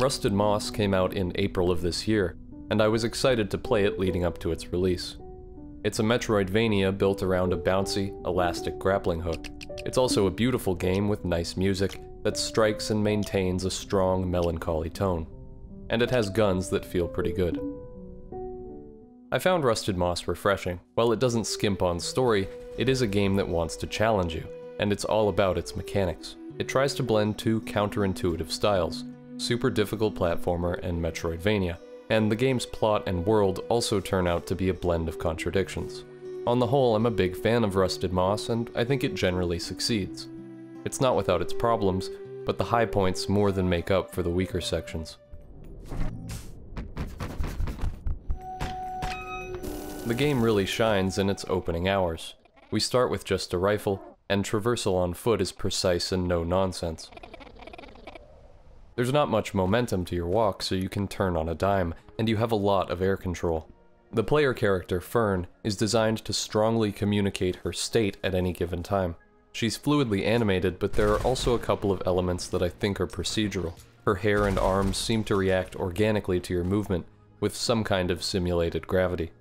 Rusted Moss came out in April of this year, and I was excited to play it leading up to its release. It's a Metroidvania built around a bouncy, elastic grappling hook. It's also a beautiful game with nice music that strikes and maintains a strong, melancholy tone. And it has guns that feel pretty good. I found Rusted Moss refreshing. While it doesn't skimp on story, it is a game that wants to challenge you, and it's all about its mechanics. It tries to blend two counterintuitive styles, super difficult platformer and Metroidvania, and the game's plot and world also turn out to be a blend of contradictions. On the whole, I'm a big fan of Rusted Moss, and I think it generally succeeds. It's not without its problems, but the high points more than make up for the weaker sections. The game really shines in its opening hours. We start with just a rifle, and traversal on foot is precise and no nonsense. There's not much momentum to your walk, so you can turn on a dime, and you have a lot of air control. The player character, Fern, is designed to strongly communicate her state at any given time. She's fluidly animated, but there are also a couple of elements that I think are procedural. Her hair and arms seem to react organically to your movement, with some kind of simulated gravity.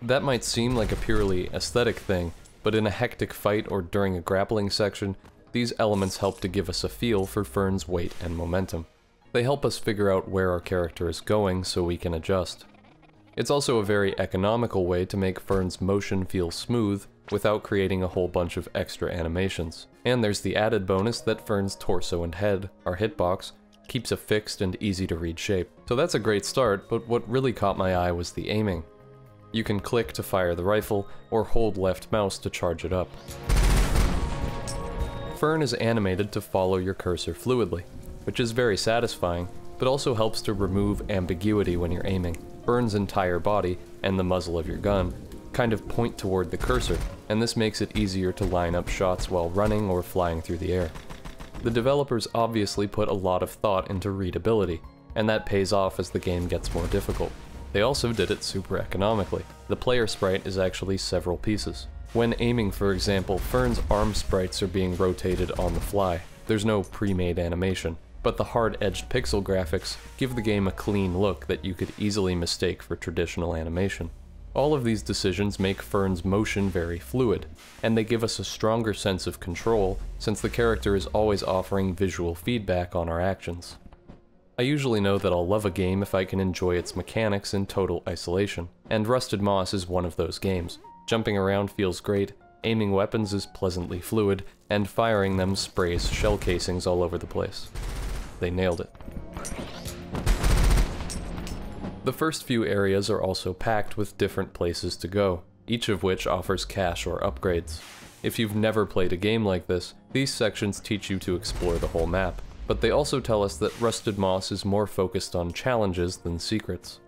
That might seem like a purely aesthetic thing, but in a hectic fight or during a grappling section, these elements help to give us a feel for Fern's weight and momentum. They help us figure out where our character is going so we can adjust. It's also a very economical way to make Fern's motion feel smooth without creating a whole bunch of extra animations. And there's the added bonus that Fern's torso and head, our hitbox, keeps a fixed and easy to read shape. So that's a great start, but what really caught my eye was the aiming. You can click to fire the rifle, or hold left mouse to charge it up. Fern is animated to follow your cursor fluidly, which is very satisfying, but also helps to remove ambiguity when you're aiming. Fern's entire body, and the muzzle of your gun, kind of point toward the cursor, and this makes it easier to line up shots while running or flying through the air. The developers obviously put a lot of thought into readability, and that pays off as the game gets more difficult. They also did it super economically. The player sprite is actually several pieces. When aiming, for example, Fern's arm sprites are being rotated on the fly. There's no pre-made animation, but the hard-edged pixel graphics give the game a clean look that you could easily mistake for traditional animation. All of these decisions make Fern's motion very fluid, and they give us a stronger sense of control since the character is always offering visual feedback on our actions. I usually know that I'll love a game if I can enjoy its mechanics in total isolation, and Rusted Moss is one of those games. Jumping around feels great, aiming weapons is pleasantly fluid, and firing them sprays shell casings all over the place. They nailed it. The first few areas are also packed with different places to go, each of which offers cash or upgrades. If you've never played a game like this, these sections teach you to explore the whole map. But they also tell us that Rusted Moss is more focused on challenges than secrets.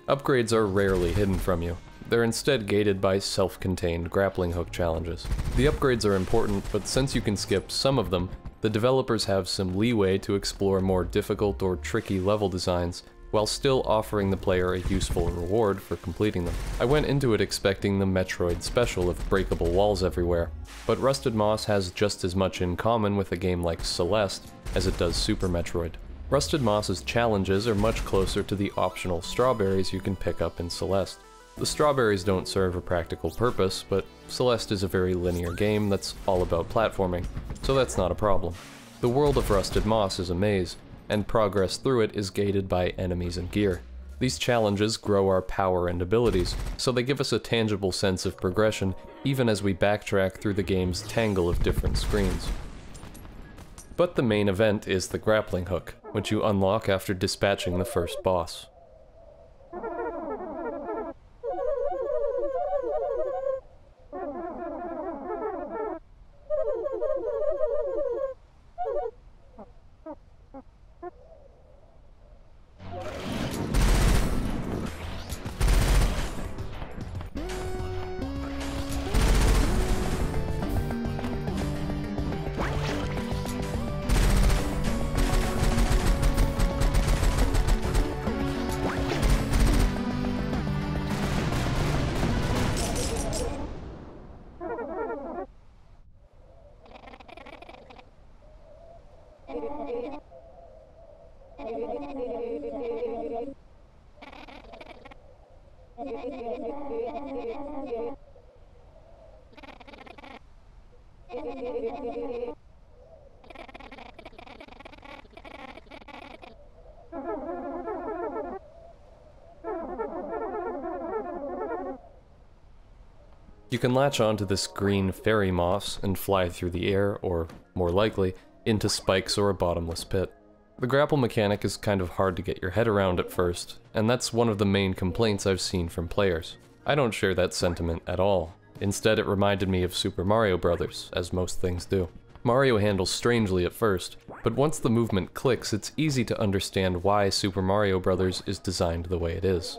Upgrades are rarely hidden from you. They're instead gated by self-contained grappling hook challenges. The upgrades are important, but since you can skip some of them, the developers have some leeway to explore more difficult or tricky level designs, while still offering the player a useful reward for completing them. I went into it expecting the Metroid special of breakable walls everywhere, but Rusted Moss has just as much in common with a game like Celeste as it does Super Metroid. Rusted Moss's challenges are much closer to the optional strawberries you can pick up in Celeste. The strawberries don't serve a practical purpose, but Celeste is a very linear game that's all about platforming, so that's not a problem. The world of Rusted Moss is a maze, and progress through it is gated by enemies and gear. These challenges grow our power and abilities, so they give us a tangible sense of progression even as we backtrack through the game's tangle of different screens. But the main event is the grappling hook, which you unlock after dispatching the first boss. You can latch onto this green fairy moss and fly through the air, or, more likely, into spikes or a bottomless pit. The grapple mechanic is kind of hard to get your head around at first, and that's one of the main complaints I've seen from players. I don't share that sentiment at all. Instead, it reminded me of Super Mario Bros., as most things do. Mario handles strangely at first, but once the movement clicks, it's easy to understand why Super Mario Bros. Is designed the way it is.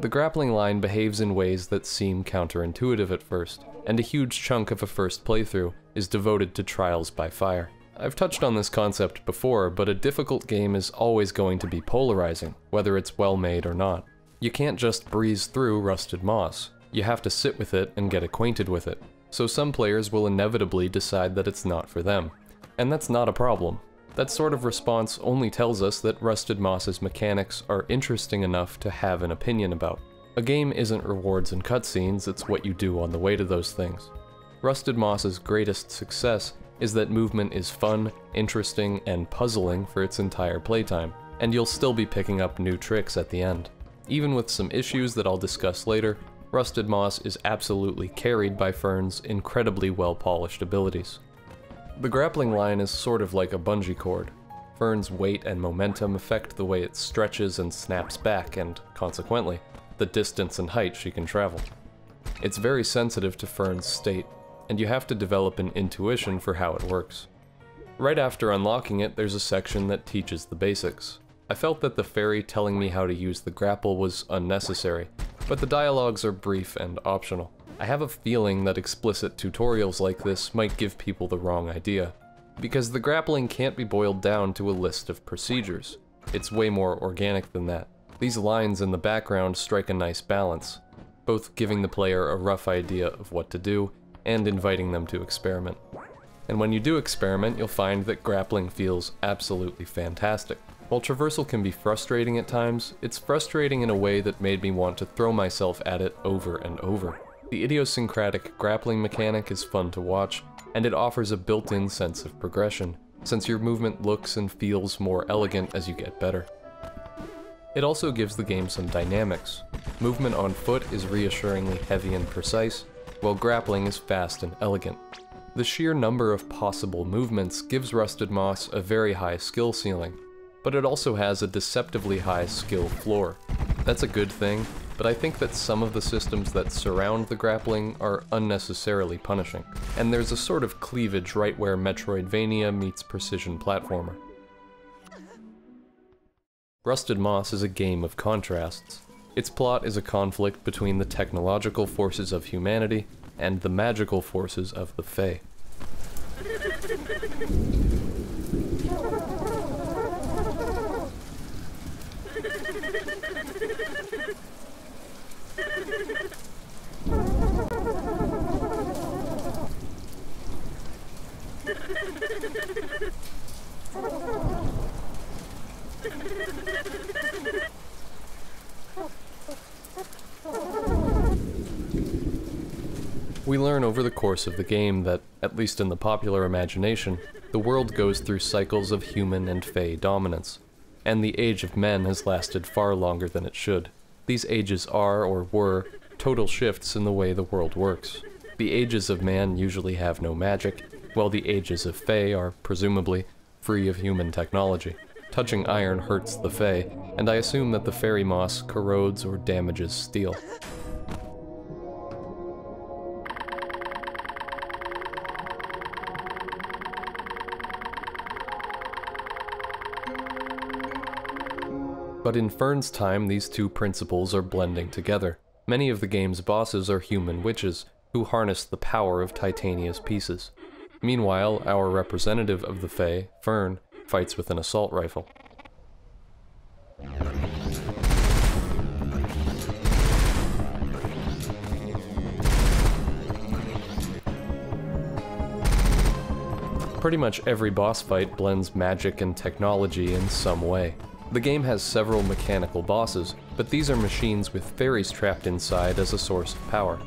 The grappling line behaves in ways that seem counterintuitive at first, and a huge chunk of a first playthrough is devoted to trials by fire. I've touched on this concept before, but a difficult game is always going to be polarizing, whether it's well made or not. You can't just breeze through Rusted Moss. You have to sit with it and get acquainted with it. So some players will inevitably decide that it's not for them. And that's not a problem. That sort of response only tells us that Rusted Moss's mechanics are interesting enough to have an opinion about. A game isn't rewards and cutscenes, it's what you do on the way to those things. Rusted Moss's greatest success is that movement is fun, interesting, and puzzling for its entire playtime, and you'll still be picking up new tricks at the end. Even with some issues that I'll discuss later, Rusted Moss is absolutely carried by Fern's incredibly well-polished abilities. The grappling line is sort of like a bungee cord. Fern's weight and momentum affect the way it stretches and snaps back, and, consequently, the distance and height she can travel. It's very sensitive to Fern's state, and you have to develop an intuition for how it works. Right after unlocking it, there's a section that teaches the basics. I felt that the fairy telling me how to use the grapple was unnecessary, but the dialogues are brief and optional. I have a feeling that explicit tutorials like this might give people the wrong idea, because the grappling can't be boiled down to a list of procedures. It's way more organic than that. These lines in the background strike a nice balance, both giving the player a rough idea of what to do and inviting them to experiment. And when you do experiment, you'll find that grappling feels absolutely fantastic. While traversal can be frustrating at times, it's frustrating in a way that made me want to throw myself at it over and over. The idiosyncratic grappling mechanic is fun to watch, and it offers a built-in sense of progression, since your movement looks and feels more elegant as you get better. It also gives the game some dynamics. Movement on foot is reassuringly heavy and precise, while grappling is fast and elegant. The sheer number of possible movements gives Rusted Moss a very high skill ceiling, but it also has a deceptively high skill floor. That's a good thing, but I think that some of the systems that surround the grappling are unnecessarily punishing, and there's a sort of cleavage right where Metroidvania meets precision platformer. Rusted Moss is a game of contrasts. Its plot is a conflict between the technological forces of humanity and the magical forces of the Fae. We learn over the course of the game that, at least in the popular imagination, the world goes through cycles of human and Fae dominance, and the Age of Men has lasted far longer than it should. These ages are, or were, total shifts in the way the world works. The ages of man usually have no magic, while the ages of Fae are, presumably, free of human technology. Touching iron hurts the Fae, and I assume that the fairy moss corrodes or damages steel. But in Fern's time, these two principles are blending together. Many of the game's bosses are human witches, who harness the power of Titania's pieces. Meanwhile, our representative of the Fae, Fern, fights with an assault rifle. Pretty much every boss fight blends magic and technology in some way. The game has several mechanical bosses, but these are machines with fairies trapped inside as a source of power.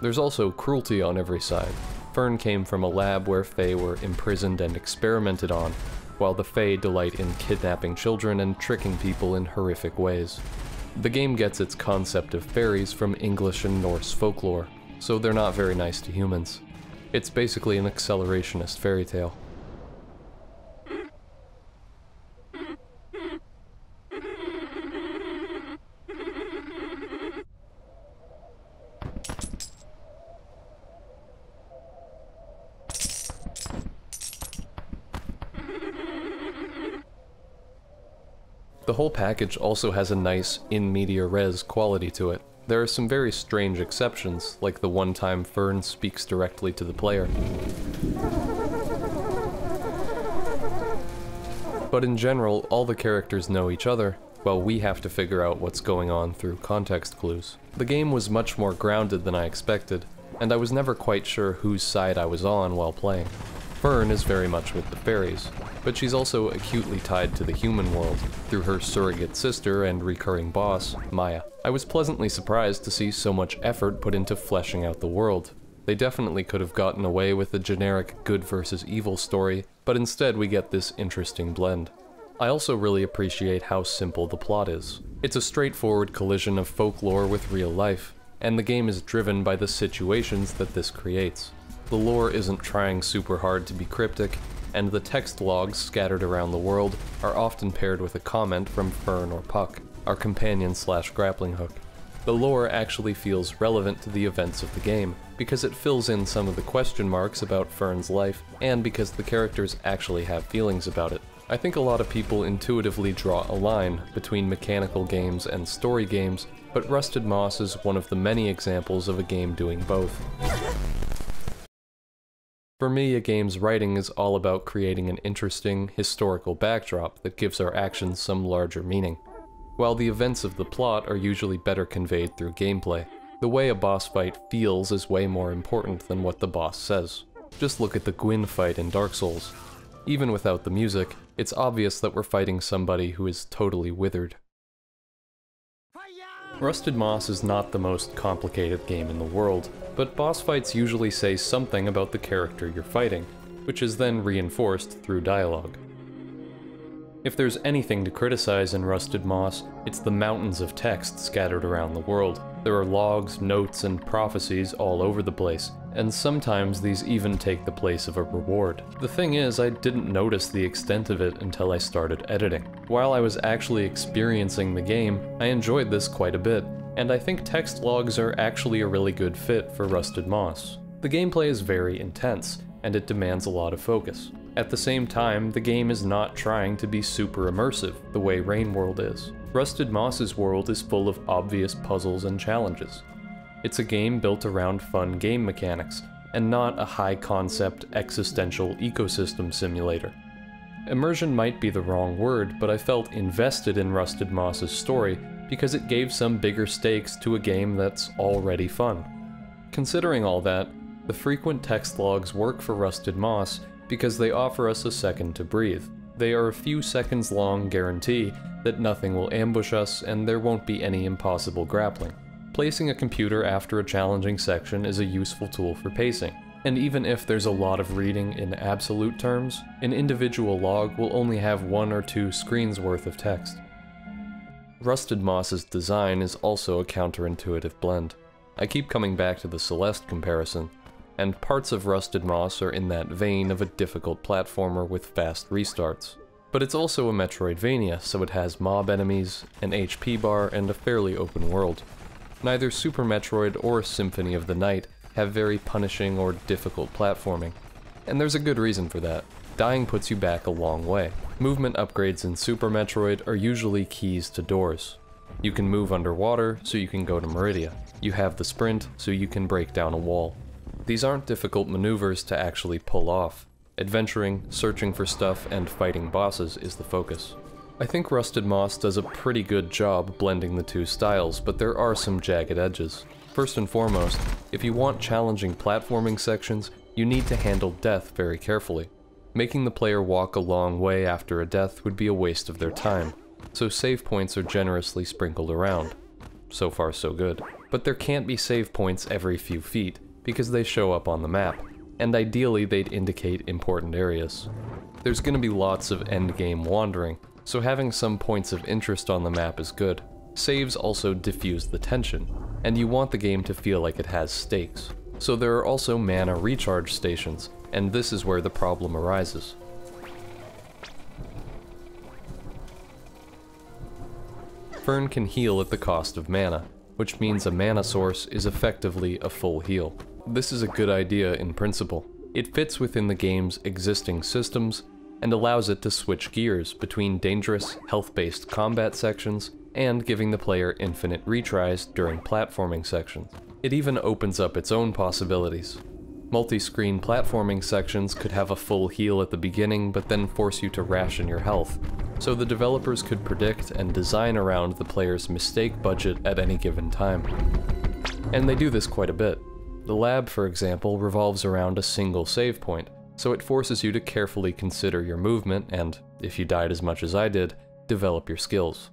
There's also cruelty on every side. Fern came from a lab where Fae were imprisoned and experimented on, while the Fae delight in kidnapping children and tricking people in horrific ways. The game gets its concept of fairies from English and Norse folklore, so they're not very nice to humans. It's basically an accelerationist fairy tale. The whole package also has a nice in media res quality to it. There are some very strange exceptions, like the one time Fern speaks directly to the player. But in general, all the characters know each other, while we have to figure out what's going on through context clues. The game was much more grounded than I expected, and I was never quite sure whose side I was on while playing. Fern is very much with the fairies, but she's also acutely tied to the human world through her surrogate sister and recurring boss, Maya. I was pleasantly surprised to see so much effort put into fleshing out the world. They definitely could have gotten away with a generic good versus evil story, but instead we get this interesting blend. I also really appreciate how simple the plot is. It's a straightforward collision of folklore with real life, and the game is driven by the situations that this creates. The lore isn't trying super hard to be cryptic, and the text logs scattered around the world are often paired with a comment from Fern or Puck, our companion/grappling hook. The lore actually feels relevant to the events of the game, because it fills in some of the question marks about Fern's life, and because the characters actually have feelings about it. I think a lot of people intuitively draw a line between mechanical games and story games, but Rusted Moss is one of the many examples of a game doing both. For me, a game's writing is all about creating an interesting, historical backdrop that gives our actions some larger meaning. While the events of the plot are usually better conveyed through gameplay, the way a boss fight feels is way more important than what the boss says. Just look at the Gwyn fight in Dark Souls. Even without the music, it's obvious that we're fighting somebody who is totally withered. Rusted Moss is not the most complicated game in the world, but boss fights usually say something about the character you're fighting, which is then reinforced through dialogue. If there's anything to criticize in Rusted Moss, it's the mountains of text scattered around the world. There are logs, notes, and prophecies all over the place, and sometimes these even take the place of a reward. The thing is, I didn't notice the extent of it until I started editing. While I was actually experiencing the game, I enjoyed this quite a bit, and I think text logs are actually a really good fit for Rusted Moss. The gameplay is very intense, and it demands a lot of focus. At the same time, the game is not trying to be super immersive, the way Rain World is. Rusted Moss's world is full of obvious puzzles and challenges. It's a game built around fun game mechanics, and not a high-concept existential ecosystem simulator. Immersion might be the wrong word, but I felt invested in Rusted Moss's story because it gave some bigger stakes to a game that's already fun. Considering all that, the frequent text logs work for Rusted Moss because they offer us a second to breathe. They are a few seconds long guarantee that nothing will ambush us and there won't be any impossible grappling. Placing a computer after a challenging section is a useful tool for pacing, and even if there's a lot of reading in absolute terms, an individual log will only have 1 or 2 screens worth of text. Rusted Moss's design is also a counterintuitive blend. I keep coming back to the Celeste comparison, and parts of Rusted Moss are in that vein of a difficult platformer with fast restarts. But it's also a Metroidvania, so it has mob enemies, an HP bar, and a fairly open world. Neither Super Metroid or Symphony of the Night have very punishing or difficult platforming, and there's a good reason for that. Dying puts you back a long way. Movement upgrades in Super Metroid are usually keys to doors. You can move underwater, so you can go to Meridia. You have the sprint, so you can break down a wall. These aren't difficult maneuvers to actually pull off. Adventuring, searching for stuff, and fighting bosses is the focus. I think Rusted Moss does a pretty good job blending the two styles, but there are some jagged edges. First and foremost, if you want challenging platforming sections, you need to handle death very carefully. Making the player walk a long way after a death would be a waste of their time, so save points are generously sprinkled around. So far so good. But there can't be save points every few feet, because they show up on the map, and ideally they'd indicate important areas. There's gonna be lots of endgame wandering, so having some points of interest on the map is good. Saves also diffuse the tension, and you want the game to feel like it has stakes. So there are also mana recharge stations, and this is where the problem arises. Fern can heal at the cost of mana, which means a mana source is effectively a full heal. This is a good idea in principle. It fits within the game's existing systems, and allows it to switch gears between dangerous, health-based combat sections and giving the player infinite retries during platforming sections. It even opens up its own possibilities. Multi-screen platforming sections could have a full heal at the beginning, but then force you to ration your health, so the developers could predict and design around the player's mistake budget at any given time. And they do this quite a bit. The lab, for example, revolves around a single save point, so it forces you to carefully consider your movement and, if you died as much as I did, develop your skills.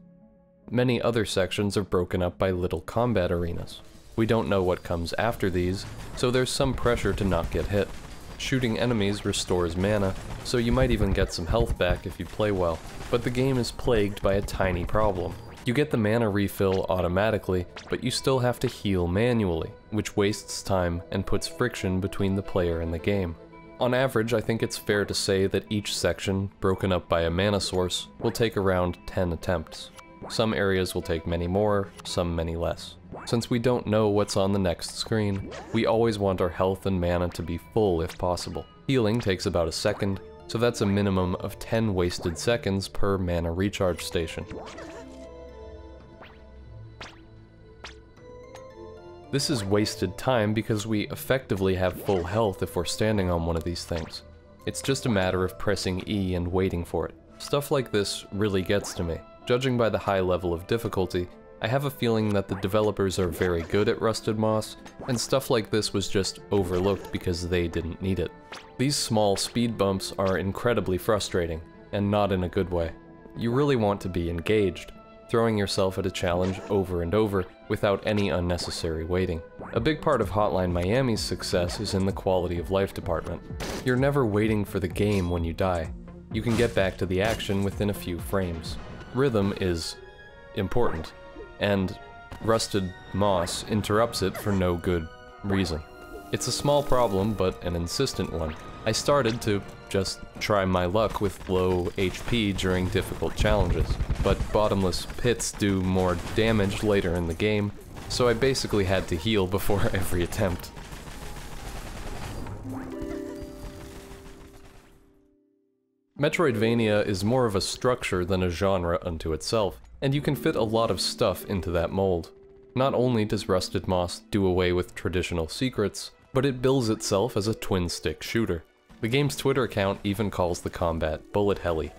Many other sections are broken up by little combat arenas. We don't know what comes after these, so there's some pressure to not get hit. Shooting enemies restores mana, so you might even get some health back if you play well, but the game is plagued by a tiny problem. You get the mana refill automatically, but you still have to heal manually, which wastes time and puts friction between the player and the game. On average, I think it's fair to say that each section, broken up by a mana source, will take around 10 attempts. Some areas will take many more, some many less. Since we don't know what's on the next screen, we always want our health and mana to be full if possible. Healing takes about a second, so that's a minimum of 10 wasted seconds per mana recharge station. This is wasted time because we effectively have full health if we're standing on one of these things. It's just a matter of pressing E and waiting for it. Stuff like this really gets to me. Judging by the high level of difficulty, I have a feeling that the developers are very good at Rusted Moss, and stuff like this was just overlooked because they didn't need it. These small speed bumps are incredibly frustrating, and not in a good way. You really want to be engaged, throwing yourself at a challenge over and over without any unnecessary waiting. A big part of Hotline Miami's success is in the quality of life department. You're never waiting for the game when you die. You can get back to the action within a few frames. Rhythm is important, and Rusted Moss interrupts it for no good reason. It's a small problem, but an insistent one. I started to just try my luck with low HP during difficult challenges, but bottomless pits do more damage later in the game, so I basically had to heal before every attempt. Metroidvania is more of a structure than a genre unto itself, and you can fit a lot of stuff into that mold. Not only does Rusted Moss do away with traditional secrets, but it bills itself as a twin-stick shooter. The game's Twitter account even calls the combat bullet helly.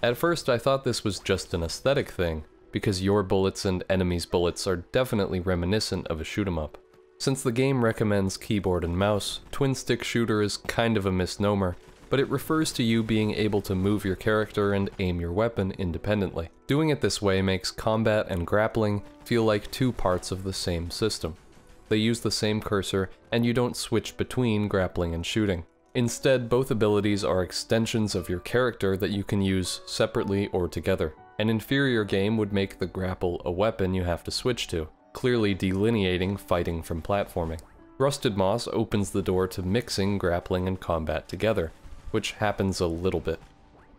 At first I thought this was just an aesthetic thing, because your bullets and enemies' bullets are definitely reminiscent of a shoot-'em-up. Since the game recommends keyboard and mouse, twin-stick shooter is kind of a misnomer, but it refers to you being able to move your character and aim your weapon independently. Doing it this way makes combat and grappling feel like two parts of the same system. They use the same cursor, and you don't switch between grappling and shooting. Instead, both abilities are extensions of your character that you can use separately or together. An inferior game would make the grapple a weapon you have to switch to, clearly delineating fighting from platforming. Rusted Moss opens the door to mixing grappling and combat together, which happens a little bit.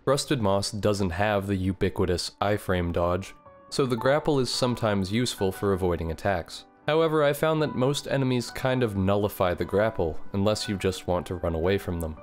Rusted Moss doesn't have the ubiquitous iframe dodge, so the grapple is sometimes useful for avoiding attacks. However, I found that most enemies kind of nullify the grapple, unless you just want to run away from them.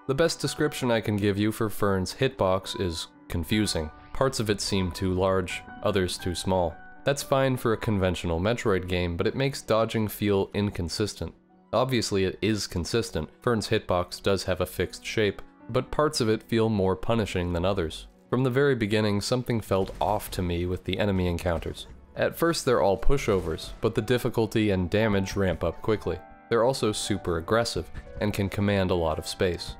The best description I can give you for Fern's hitbox is confusing. Parts of it seem too large, others too small. That's fine for a conventional Metroid game, but it makes dodging feel inconsistent. Obviously it is consistent, Fern's hitbox does have a fixed shape, but parts of it feel more punishing than others. From the very beginning, something felt off to me with the enemy encounters. At first they're all pushovers, but the difficulty and damage ramp up quickly. They're also super aggressive, and can command a lot of space.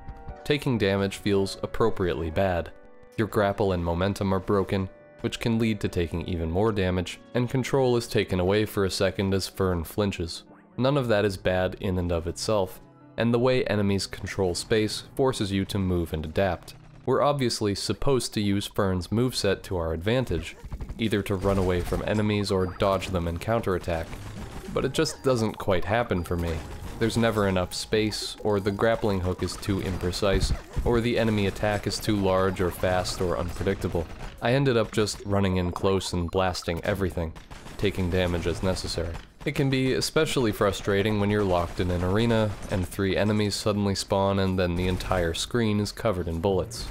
taking damage feels appropriately bad. Your grapple and momentum are broken, which can lead to taking even more damage, and control is taken away for a second as Fern flinches. None of that is bad in and of itself, and the way enemies control space forces you to move and adapt. We're obviously supposed to use Fern's moveset to our advantage, either to run away from enemies or dodge them and counterattack. But it just doesn't quite happen for me. There's never enough space, or the grappling hook is too imprecise, or the enemy attack is too large or fast or unpredictable. I ended up just running in close and blasting everything, taking damage as necessary. It can be especially frustrating when you're locked in an arena, and 3 enemies suddenly spawn and then the entire screen is covered in bullets.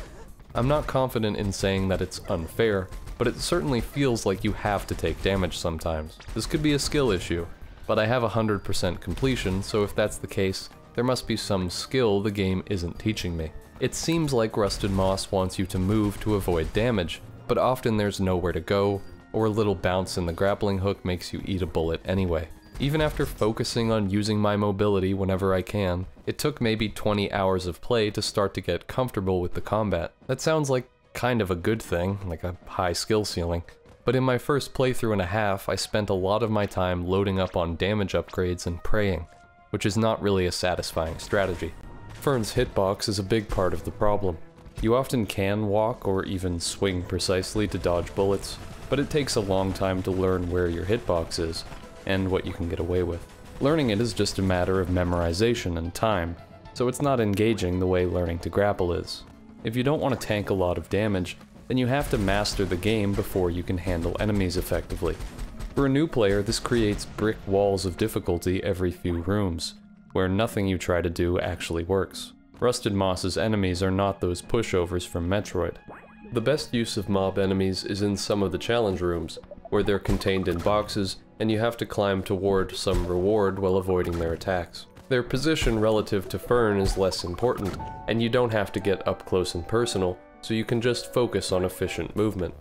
I'm not confident in saying that it's unfair, but it certainly feels like you have to take damage sometimes. This could be a skill issue, but I have 100% completion, so if that's the case, there must be some skill the game isn't teaching me. It seems like Rusted Moss wants you to move to avoid damage, but often there's nowhere to go, or a little bounce in the grappling hook makes you eat a bullet anyway. Even after focusing on using my mobility whenever I can, it took maybe 20 hours of play to start to get comfortable with the combat. That sounds like kind of a good thing, like a high skill ceiling, but in my first playthrough and a half, I spent a lot of my time loading up on damage upgrades and praying, which is not really a satisfying strategy. Fern's hitbox is a big part of the problem. You often can walk or even swing precisely to dodge bullets, but it takes a long time to learn where your hitbox is, and what you can get away with. Learning it is just a matter of memorization and time, so it's not engaging the way learning to grapple is. If you don't want to tank a lot of damage, then you have to master the game before you can handle enemies effectively. For a new player, this creates brick walls of difficulty every few rooms, where nothing you try to do actually works. Rusted Moss's enemies are not those pushovers from Metroid. The best use of mob enemies is in some of the challenge rooms, where they're contained in boxes and you have to climb toward some reward while avoiding their attacks. Their position relative to Fern is less important, and you don't have to get up close and personal, so you can just focus on efficient movement.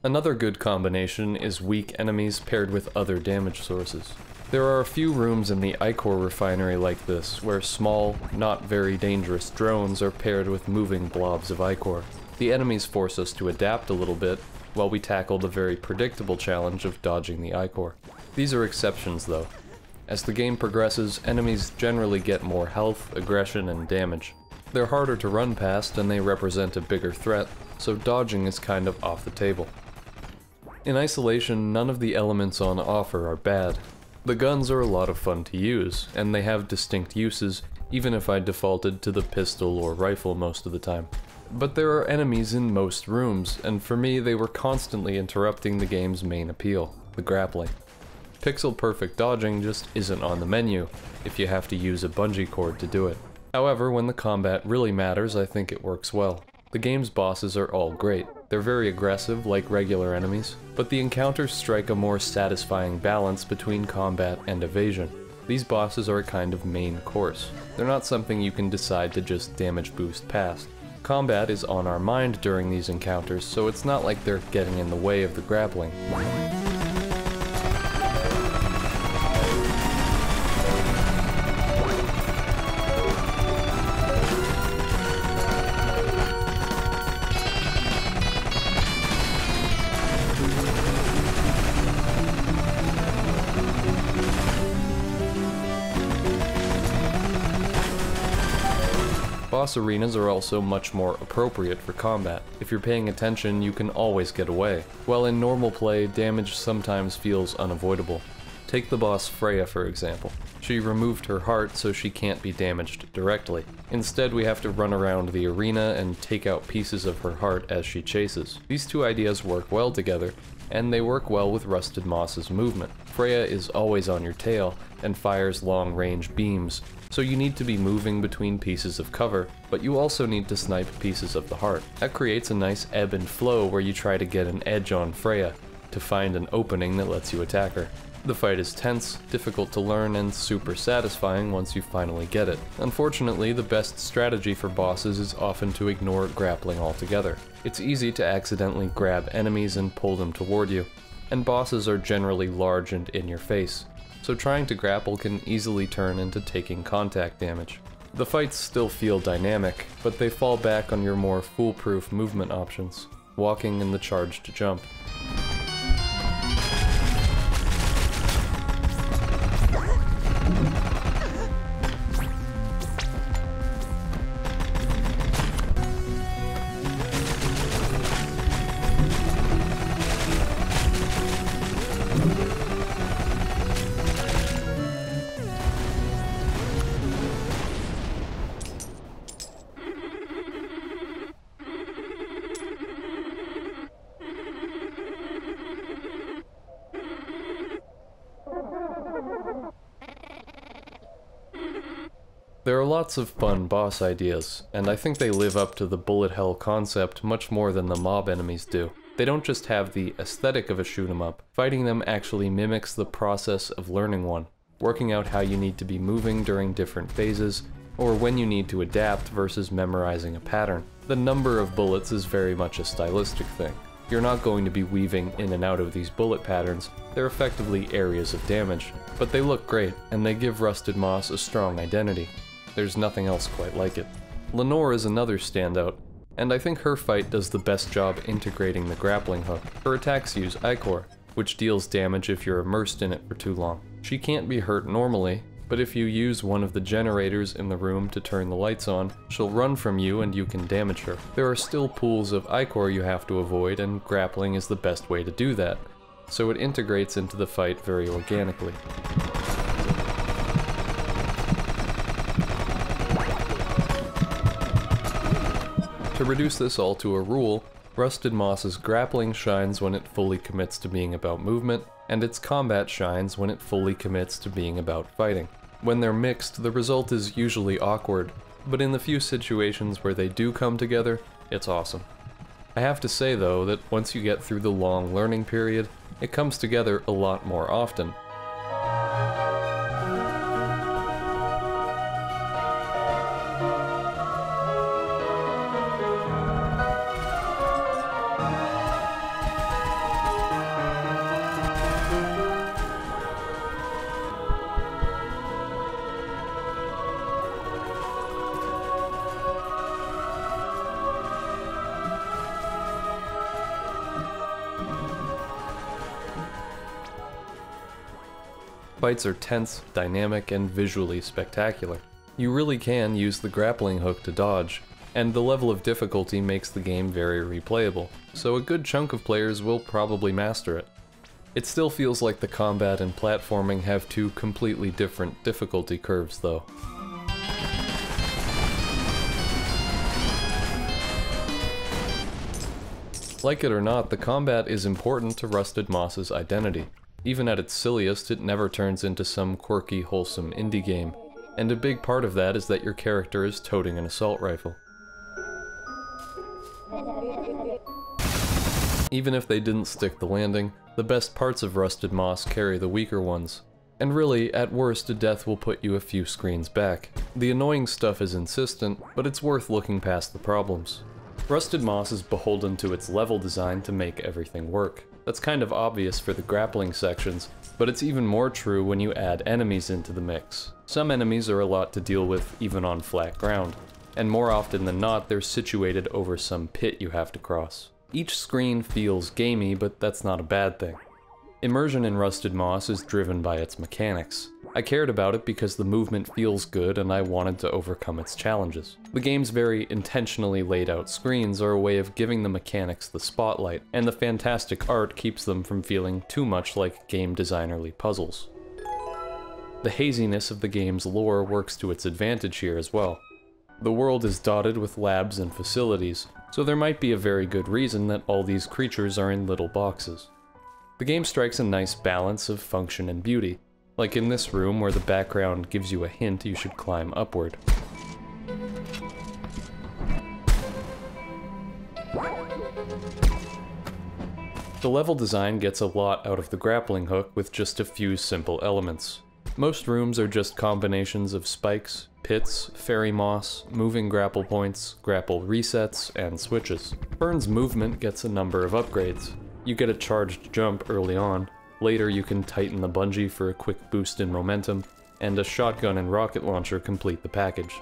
Another good combination is weak enemies paired with other damage sources. There are a few rooms in the Ichor refinery like this, where small, not very dangerous drones are paired with moving blobs of Ichor. The enemies force us to adapt a little bit, while we tackle the very predictable challenge of dodging the Ichor. These are exceptions though. As the game progresses, enemies generally get more health, aggression, and damage. They're harder to run past and they represent a bigger threat, so dodging is kind of off the table. In isolation, none of the elements on offer are bad. The guns are a lot of fun to use, and they have distinct uses, even if I defaulted to the pistol or rifle most of the time. But there are enemies in most rooms, and for me they were constantly interrupting the game's main appeal, the grappling. Pixel-perfect dodging just isn't on the menu, if you have to use a bungee cord to do it. However, when the combat really matters, I think it works well. The game's bosses are all great. They're very aggressive, like regular enemies, but the encounters strike a more satisfying balance between combat and evasion. These bosses are a kind of main course. They're not something you can decide to just damage boost past. Combat is on our mind during these encounters, so it's not like they're getting in the way of the grappling. Boss arenas are also much more appropriate for combat. If you're paying attention, you can always get away. While in normal play, damage sometimes feels unavoidable. Take the boss Freya for example. She removed her heart so she can't be damaged directly. Instead, we have to run around the arena and take out pieces of her heart as she chases. These two ideas work well together, and they work well with Rusted Moss's movement. Freya is always on your tail and fires long-range beams, so you need to be moving between pieces of cover, but you also need to snipe pieces of the heart. That creates a nice ebb and flow where you try to get an edge on Freya, to find an opening that lets you attack her. The fight is tense, difficult to learn, and super satisfying once you finally get it. Unfortunately, the best strategy for bosses is often to ignore grappling altogether. It's easy to accidentally grab enemies and pull them toward you, and bosses are generally large and in your face, so trying to grapple can easily turn into taking contact damage. The fights still feel dynamic, but they fall back on your more foolproof movement options, walking and the charged jump. There are lots of fun boss ideas, and I think they live up to the bullet hell concept much more than the mob enemies do. They don't just have the aesthetic of a shoot 'em up, fighting them actually mimics the process of learning one, working out how you need to be moving during different phases, or when you need to adapt versus memorizing a pattern. The number of bullets is very much a stylistic thing. You're not going to be weaving in and out of these bullet patterns, they're effectively areas of damage, but they look great, and they give Rusted Moss a strong identity. There's nothing else quite like it. Lenore is another standout, and I think her fight does the best job integrating the grappling hook. Her attacks use Ichor, which deals damage if you're immersed in it for too long. She can't be hurt normally, but if you use one of the generators in the room to turn the lights on, she'll run from you and you can damage her. There are still pools of Ichor you have to avoid, and grappling is the best way to do that, so it integrates into the fight very organically. To reduce this all to a rule, Rusted Moss's grappling shines when it fully commits to being about movement, and its combat shines when it fully commits to being about fighting. When they're mixed, the result is usually awkward, but in the few situations where they do come together, it's awesome. I have to say though that once you get through the long learning period, it comes together a lot more often. Fights are tense, dynamic, and visually spectacular. You really can use the grappling hook to dodge, and the level of difficulty makes the game very replayable, so a good chunk of players will probably master it. It still feels like the combat and platforming have two completely different difficulty curves though. Like it or not, the combat is important to Rusted Moss's identity. Even at its silliest, it never turns into some quirky, wholesome indie game, and a big part of that is that your character is toting an assault rifle. Even if they didn't stick the landing, the best parts of Rusted Moss carry the weaker ones. And really, at worst, a death will put you a few screens back. The annoying stuff is insistent, but it's worth looking past the problems. Rusted Moss is beholden to its level design to make everything work. That's kind of obvious for the grappling sections, but it's even more true when you add enemies into the mix. Some enemies are a lot to deal with even on flat ground, and more often than not they're situated over some pit you have to cross. Each screen feels gamey, but that's not a bad thing. Immersion in Rusted Moss is driven by its mechanics. I cared about it because the movement feels good and I wanted to overcome its challenges. The game's very intentionally laid out screens are a way of giving the mechanics the spotlight, and the fantastic art keeps them from feeling too much like game designerly puzzles. The haziness of the game's lore works to its advantage here as well. The world is dotted with labs and facilities, so there might be a very good reason that all these creatures are in little boxes. The game strikes a nice balance of function and beauty, like in this room where the background gives you a hint you should climb upward. The level design gets a lot out of the grappling hook with just a few simple elements. Most rooms are just combinations of spikes, pits, fairy moss, moving grapple points, grapple resets, and switches. Burn's movement gets a number of upgrades. You get a charged jump early on, later you can tighten the bungee for a quick boost in momentum, and a shotgun and rocket launcher complete the package.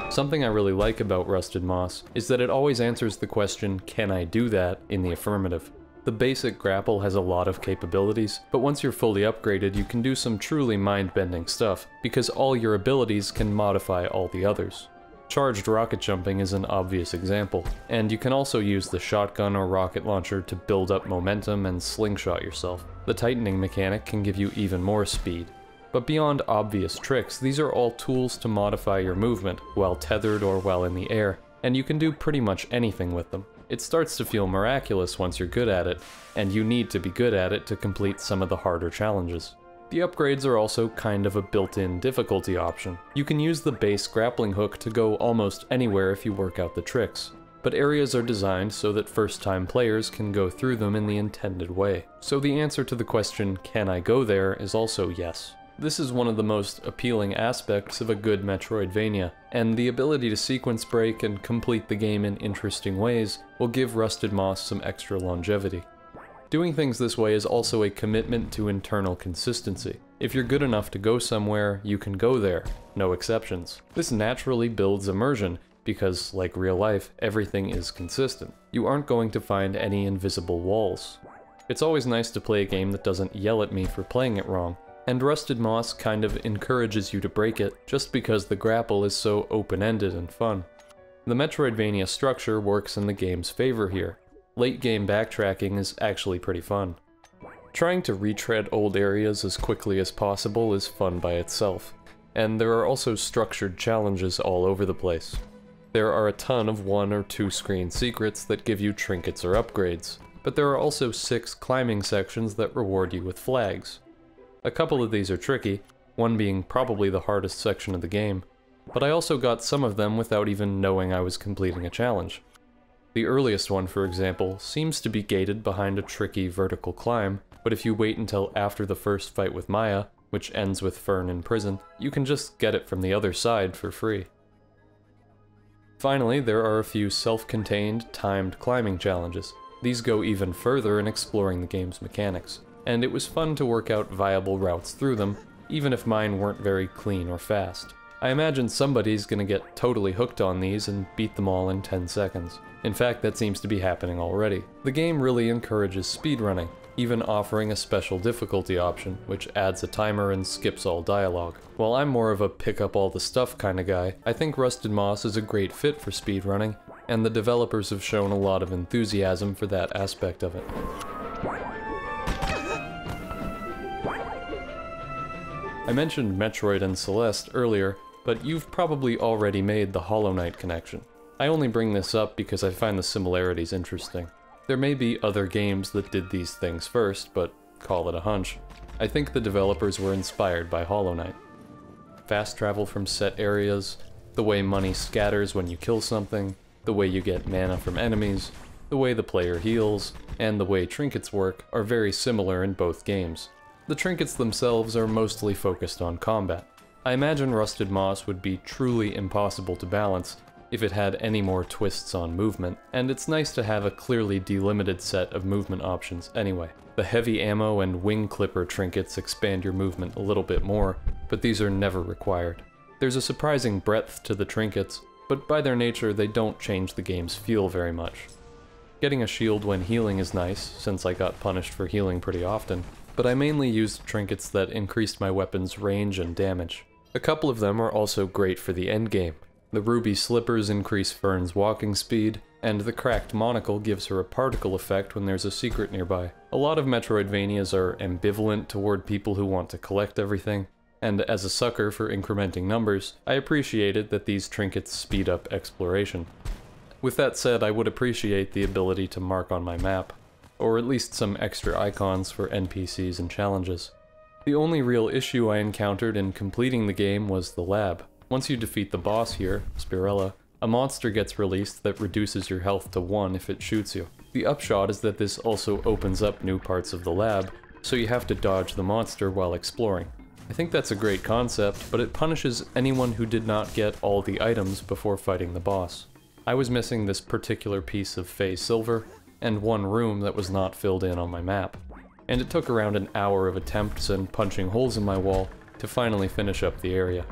Something I really like about Rusted Moss is that it always answers the question, can I do that, in the affirmative. The basic grapple has a lot of capabilities, but once you're fully upgraded you can do some truly mind-bending stuff, because all your abilities can modify all the others. Charged rocket jumping is an obvious example, and you can also use the shotgun or rocket launcher to build up momentum and slingshot yourself. The tightening mechanic can give you even more speed. But beyond obvious tricks, these are all tools to modify your movement, while tethered or while in the air, and you can do pretty much anything with them. It starts to feel miraculous once you're good at it, and you need to be good at it to complete some of the harder challenges. The upgrades are also kind of a built-in difficulty option. You can use the base grappling hook to go almost anywhere if you work out the tricks, but areas are designed so that first-time players can go through them in the intended way. So the answer to the question, can I go there, is also yes. This is one of the most appealing aspects of a good Metroidvania, and the ability to sequence break and complete the game in interesting ways will give Rusted Moss some extra longevity. Doing things this way is also a commitment to internal consistency. If you're good enough to go somewhere, you can go there, no exceptions. This naturally builds immersion, because, like real life, everything is consistent. You aren't going to find any invisible walls. It's always nice to play a game that doesn't yell at me for playing it wrong, and Rusted Moss kind of encourages you to break it just because the grapple is so open-ended and fun. The Metroidvania structure works in the game's favor here. Late-game backtracking is actually pretty fun. Trying to retread old areas as quickly as possible is fun by itself, and there are also structured challenges all over the place. There are a ton of 1 or 2 screen secrets that give you trinkets or upgrades, but there are also 6 climbing sections that reward you with flags. A couple of these are tricky, one being probably the hardest section of the game, but I also got some of them without even knowing I was completing a challenge. The earliest one, for example, seems to be gated behind a tricky vertical climb, but if you wait until after the first fight with Maya, which ends with Fern in prison, you can just get it from the other side for free. Finally, there are a few self-contained, timed climbing challenges. These go even further in exploring the game's mechanics, and it was fun to work out viable routes through them, even if mine weren't very clean or fast. I imagine somebody's gonna get totally hooked on these and beat them all in 10 seconds. In fact, that seems to be happening already. The game really encourages speedrunning, even offering a special difficulty option, which adds a timer and skips all dialogue. While I'm more of a pick up all the stuff kind of guy, I think Rusted Moss is a great fit for speedrunning, and the developers have shown a lot of enthusiasm for that aspect of it. I mentioned Metroid and Celeste earlier, but you've probably already made the Hollow Knight connection. I only bring this up because I find the similarities interesting. There may be other games that did these things first, but call it a hunch. I think the developers were inspired by Hollow Knight. Fast travel from set areas, the way money scatters when you kill something, the way you get mana from enemies, the way the player heals, and the way trinkets work are very similar in both games. The trinkets themselves are mostly focused on combat. I imagine Rusted Moss would be truly impossible to balance if it had any more twists on movement, and it's nice to have a clearly delimited set of movement options anyway. The heavy ammo and wing clipper trinkets expand your movement a little bit more, but these are never required. There's a surprising breadth to the trinkets, but by their nature they don't change the game's feel very much. Getting a shield when healing is nice, since I got punished for healing pretty often, but I mainly used trinkets that increased my weapon's range and damage. A couple of them are also great for the endgame. The ruby slippers increase Fern's walking speed, and the cracked monocle gives her a particle effect when there's a secret nearby. A lot of Metroidvanias are ambivalent toward people who want to collect everything, and as a sucker for incrementing numbers, I appreciated that these trinkets speed up exploration. With that said, I would appreciate the ability to mark on my map, or at least some extra icons for NPCs and challenges. The only real issue I encountered in completing the game was the lab. Once you defeat the boss here, Spirella, a monster gets released that reduces your health to 1 if it shoots you. The upshot is that this also opens up new parts of the lab, so you have to dodge the monster while exploring. I think that's a great concept, but it punishes anyone who did not get all the items before fighting the boss. I was missing this particular piece of Fey Silver, and one room that was not filled in on my map. And it took around an hour of attempts and punching holes in my wall to finally finish up the area.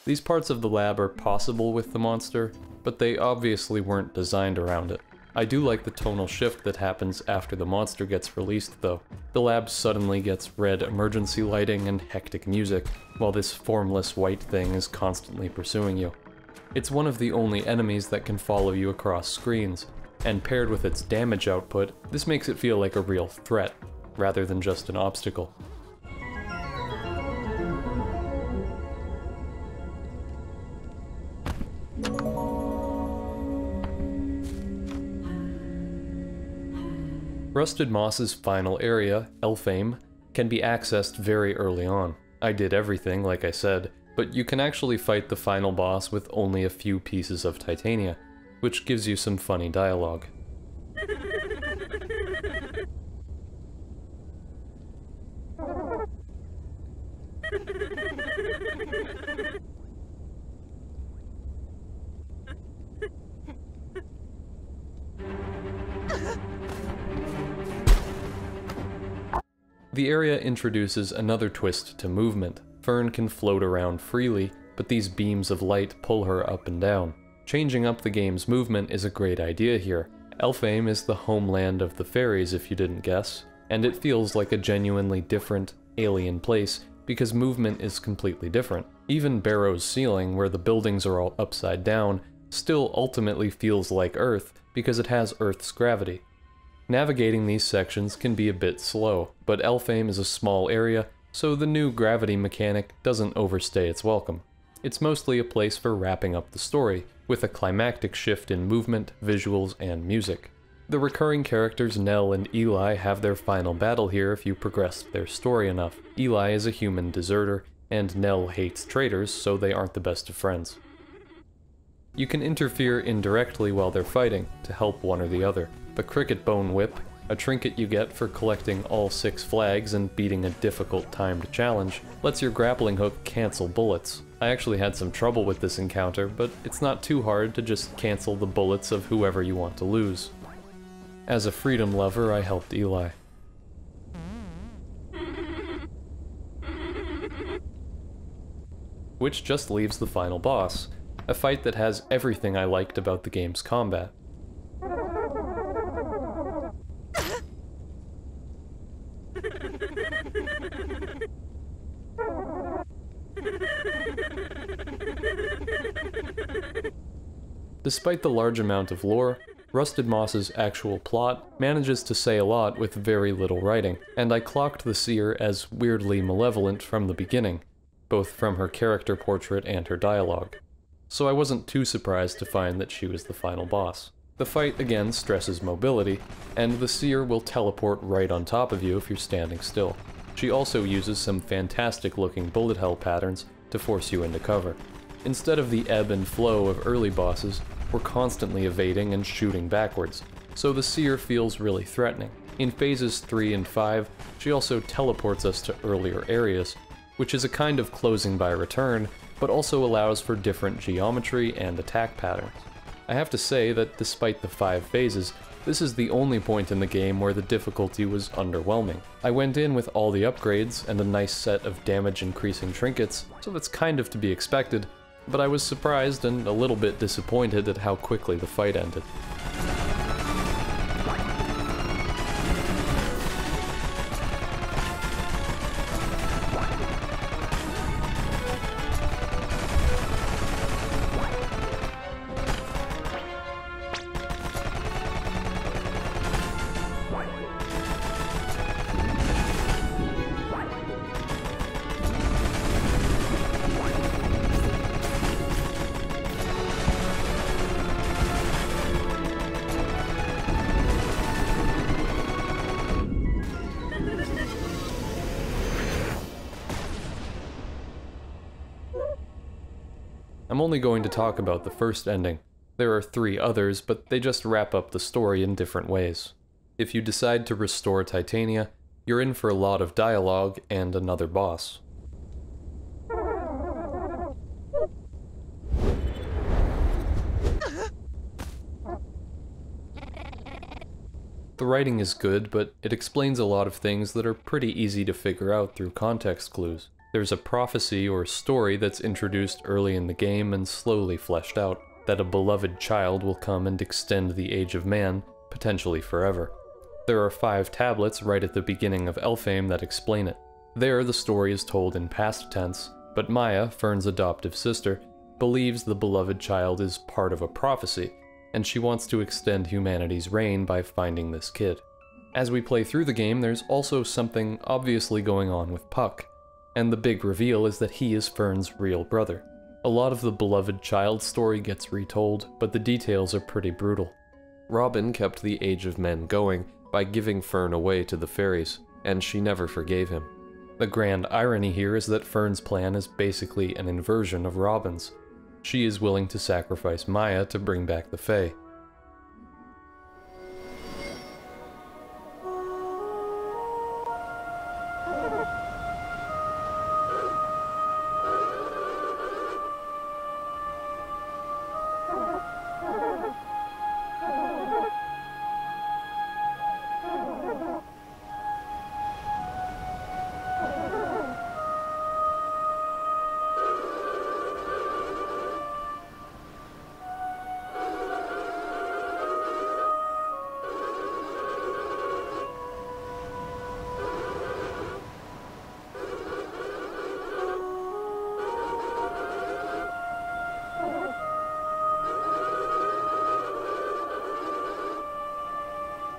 These parts of the lab are possible with the monster, but they obviously weren't designed around it. I do like the tonal shift that happens after the monster gets released, though. The lab suddenly gets red emergency lighting and hectic music, while this formless white thing is constantly pursuing you. It's one of the only enemies that can follow you across screens, and paired with its damage output, this makes it feel like a real threat, rather than just an obstacle. Rusted Moss's final area, Elfame, can be accessed very early on. I did everything, like I said, but you can actually fight the final boss with only a few pieces of titania, which gives you some funny dialogue. The area introduces another twist to movement. Fern can float around freely, but these beams of light pull her up and down. Changing up the game's movement is a great idea here. Elfame is the homeland of the fairies, if you didn't guess, and it feels like a genuinely different, alien place because movement is completely different. Even Barrow's ceiling, where the buildings are all upside down, still ultimately feels like Earth because it has Earth's gravity. Navigating these sections can be a bit slow, but Elfame is a small area, so the new gravity mechanic doesn't overstay its welcome. It's mostly a place for wrapping up the story, with a climactic shift in movement, visuals, and music. The recurring characters Nell and Eli have their final battle here if you progress their story enough. Eli is a human deserter, and Nell hates traitors, so they aren't the best of friends. You can interfere indirectly while they're fighting, to help one or the other. The Cricket Bone Whip, a trinket you get for collecting all 6 flags and beating a difficult timed challenge, lets your grappling hook cancel bullets. I actually had some trouble with this encounter, but it's not too hard to just cancel the bullets of whoever you want to lose. As a freedom lover, I helped Eli. Which just leaves the final boss, a fight that has everything I liked about the game's combat. Despite the large amount of lore, Rusted Moss's actual plot manages to say a lot with very little writing, and I clocked the Seer as weirdly malevolent from the beginning, both from her character portrait and her dialogue. So I wasn't too surprised to find that she was the final boss. The fight again stresses mobility, and the Seer will teleport right on top of you if you're standing still. She also uses some fantastic looking bullet hell patterns to force you into cover. Instead of the ebb and flow of early bosses, we're constantly evading and shooting backwards, so the Seer feels really threatening. In phases 3 and 5, she also teleports us to earlier areas, which is a kind of closing by return, but also allows for different geometry and attack patterns. I have to say that despite the 5 phases, this is the only point in the game where the difficulty was underwhelming. I went in with all the upgrades and a nice set of damage increasing trinkets, so that's kind of to be expected, but I was surprised and a little bit disappointed at how quickly the fight ended. I'm only going to talk about the first ending. There are 3 others, but they just wrap up the story in different ways. If you decide to restore Titania, you're in for a lot of dialogue and another boss. The writing is good, but it explains a lot of things that are pretty easy to figure out through context clues. There's a prophecy or story that's introduced early in the game and slowly fleshed out, that a beloved child will come and extend the age of man, potentially forever. There are 5 tablets right at the beginning of Elfame that explain it. There, the story is told in past tense, but Maya, Fern's adoptive sister, believes the beloved child is part of a prophecy, and she wants to extend humanity's reign by finding this kid. As we play through the game, there's also something obviously going on with Puck, and the big reveal is that he is Fern's real brother. A lot of the beloved child story gets retold, but the details are pretty brutal. Robin kept the Age of Men going by giving Fern away to the fairies, and she never forgave him. The grand irony here is that Fern's plan is basically an inversion of Robin's. She is willing to sacrifice Maya to bring back the Fae.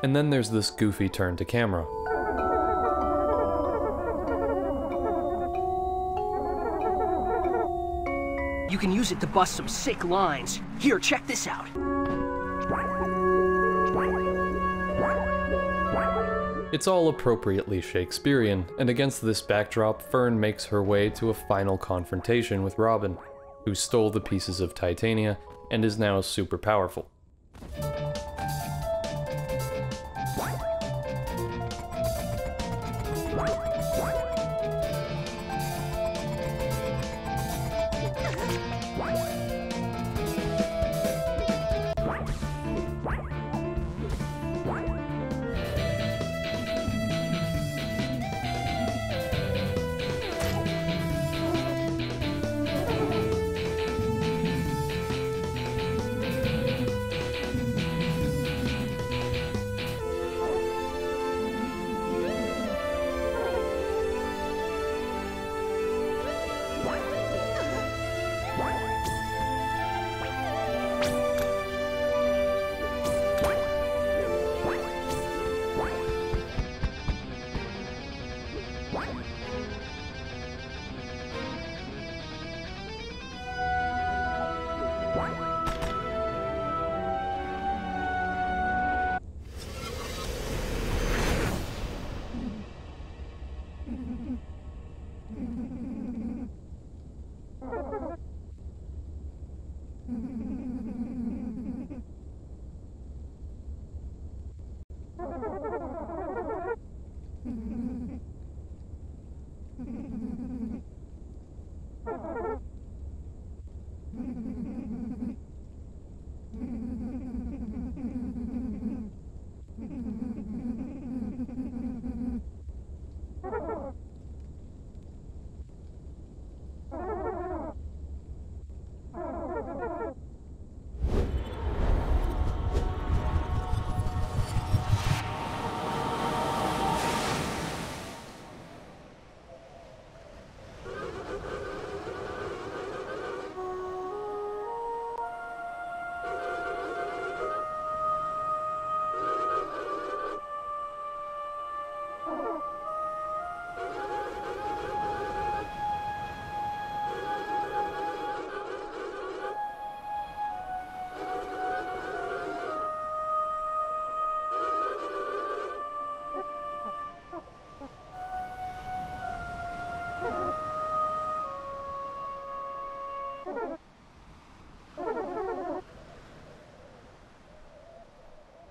And then there's this goofy turn to camera. You can use it to bust some sick lines. Here, check this out. It's all appropriately Shakespearean, and against this backdrop, Fern makes her way to a final confrontation with Robin, who stole the pieces of Titania and is now super powerful.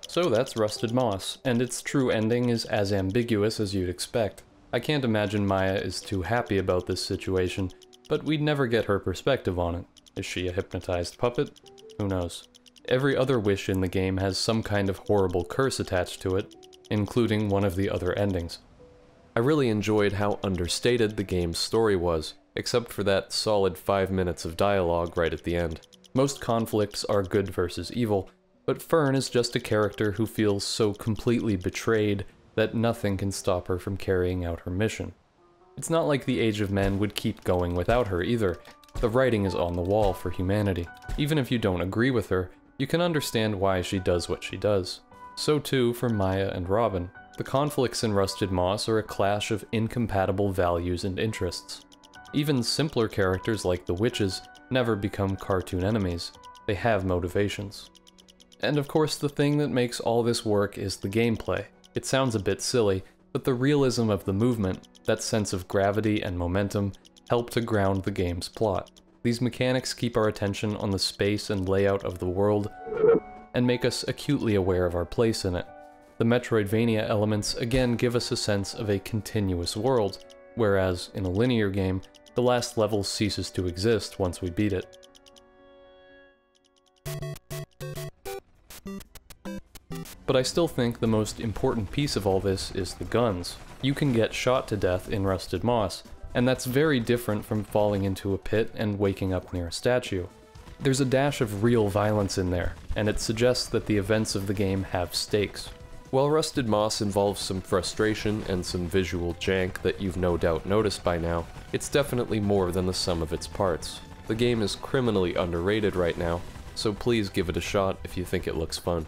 So that's Rusted Moss, and its true ending is as ambiguous as you'd expect. I can't imagine Maya is too happy about this situation, but we'd never get her perspective on it. Is she a hypnotized puppet? Who knows. Every other wish in the game has some kind of horrible curse attached to it, including one of the other endings. I really enjoyed how understated the game's story was, except for that solid 5 minutes of dialogue right at the end. Most conflicts are good versus evil, but Fern is just a character who feels so completely betrayed that nothing can stop her from carrying out her mission. It's not like the Age of Men would keep going without her either. The writing is on the wall for humanity. Even if you don't agree with her, you can understand why she does what she does. So too for Maya and Robin. The conflicts in Rusted Moss are a clash of incompatible values and interests. Even simpler characters like the witches never become cartoon enemies. They have motivations. And of course, the thing that makes all this work is the gameplay. It sounds a bit silly, but the realism of the movement, that sense of gravity and momentum, help to ground the game's plot. These mechanics keep our attention on the space and layout of the world, and make us acutely aware of our place in it. The Metroidvania elements again give us a sense of a continuous world, whereas in a linear game, the last level ceases to exist once we beat it. But I still think the most important piece of all this is the guns. You can get shot to death in Rusted Moss, and that's very different from falling into a pit and waking up near a statue. There's a dash of real violence in there, and it suggests that the events of the game have stakes. While Rusted Moss involves some frustration and some visual jank that you've no doubt noticed by now, it's definitely more than the sum of its parts. The game is criminally underrated right now, so please give it a shot if you think it looks fun.